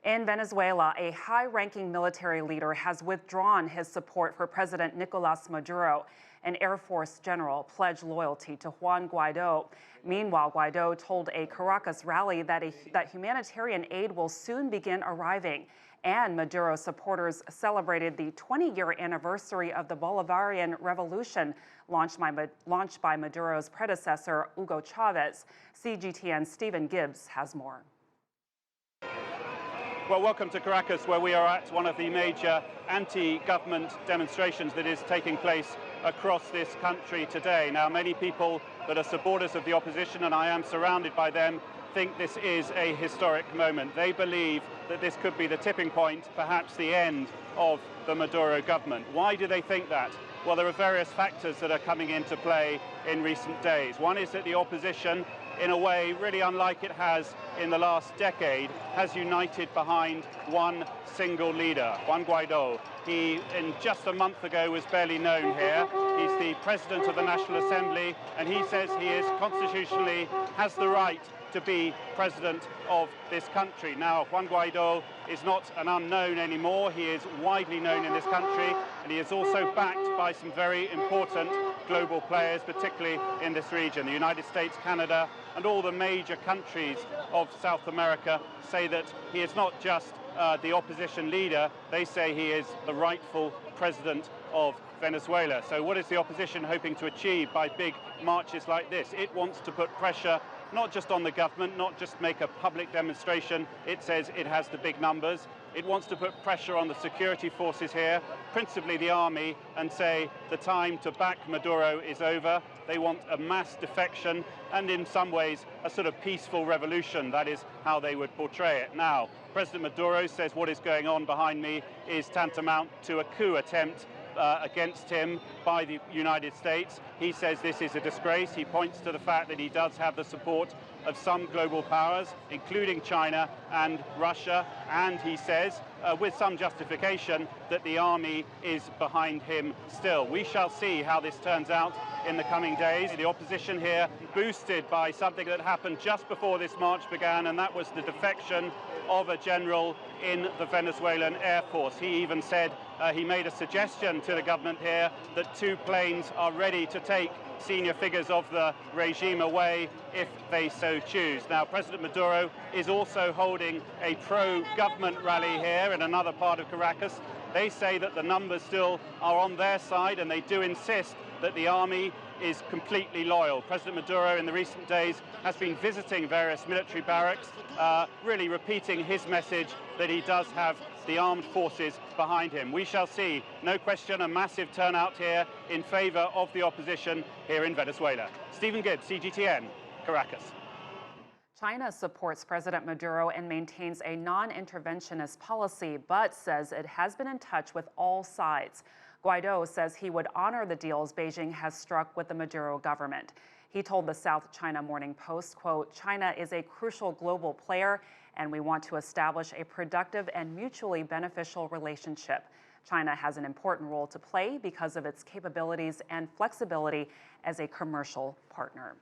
In Venezuela, a high-ranking military leader has withdrawn his support for President Nicolas Maduro. An Air Force general pledged loyalty to Juan Guaido. Meanwhile, Guaido told a Caracas rally that humanitarian aid will soon begin arriving. And Maduro supporters celebrated the 20-year anniversary of the Bolivarian Revolution launched by Maduro's predecessor, Hugo Chavez. CGTN's Stephen Gibbs has more. Well, welcome to Caracas, where we are at one of the major anti-government demonstrations that is taking place across this country today. Now, many people that are supporters of the opposition, and I am surrounded by them, think this is a historic moment. They believe that this could be the tipping point, perhaps the end of the Maduro government. Why do they think that? Well, there are various factors that are coming into play in recent days. One is that the opposition, in a way really unlike it has in the last decade, has united behind one single leader, Juan Guaido. He, in just a month ago, was barely known here. He's the President of the National Assembly, and he says he is constitutionally has the right to be president of this country. Now, Juan Guaido is not an unknown anymore. He is widely known in this country, and he is also backed by some very important global players, particularly in this region. The United States, Canada, and all the major countries of South America say that he is not just the opposition leader, they say he is the rightful president of Venezuela. So what is the opposition hoping to achieve by big marches like this? It wants to put pressure not just on the government, not just make a public demonstration. It says it has the big numbers. It wants to put pressure on the security forces here, principally the army, and say the time to back Maduro is over. They want a mass defection and in some ways a sort of peaceful revolution. That is how they would portray it. Now, President Maduro says what is going on behind me is tantamount to a coup attempt against him by the United States. He says this is a disgrace. He points to the fact that he does have the support of some global powers, including China and Russia, and he says, with some justification, that the army is behind him still. We shall see how this turns out in the coming days. The opposition here boosted by something that happened just before this march began, and that was the defection of a general in the Venezuelan Air Force. He even said, he made a suggestion to the government here that 2 planes are ready to take senior figures of the regime away if they so choose. Now, President Maduro is also holding a pro-government rally here in another part of Caracas. They say that the numbers still are on their side, and they do insist that the army is completely loyal. President Maduro in the recent days has been visiting various military barracks, really repeating his message that he does have the armed forces behind him. We shall see, no question, a massive turnout here in favor of the opposition here in Venezuela. Stephen Gibbs, CGTN, Caracas. China supports President Maduro and maintains a non-interventionist policy, but says it has been in touch with all sides. Guaido says he would honor the deals Beijing has struck with the Maduro government. He told the South China Morning Post, quote, "China is a crucial global player, and we want to establish a productive and mutually beneficial relationship. China has an important role to play because of its capabilities and flexibility as a commercial partner."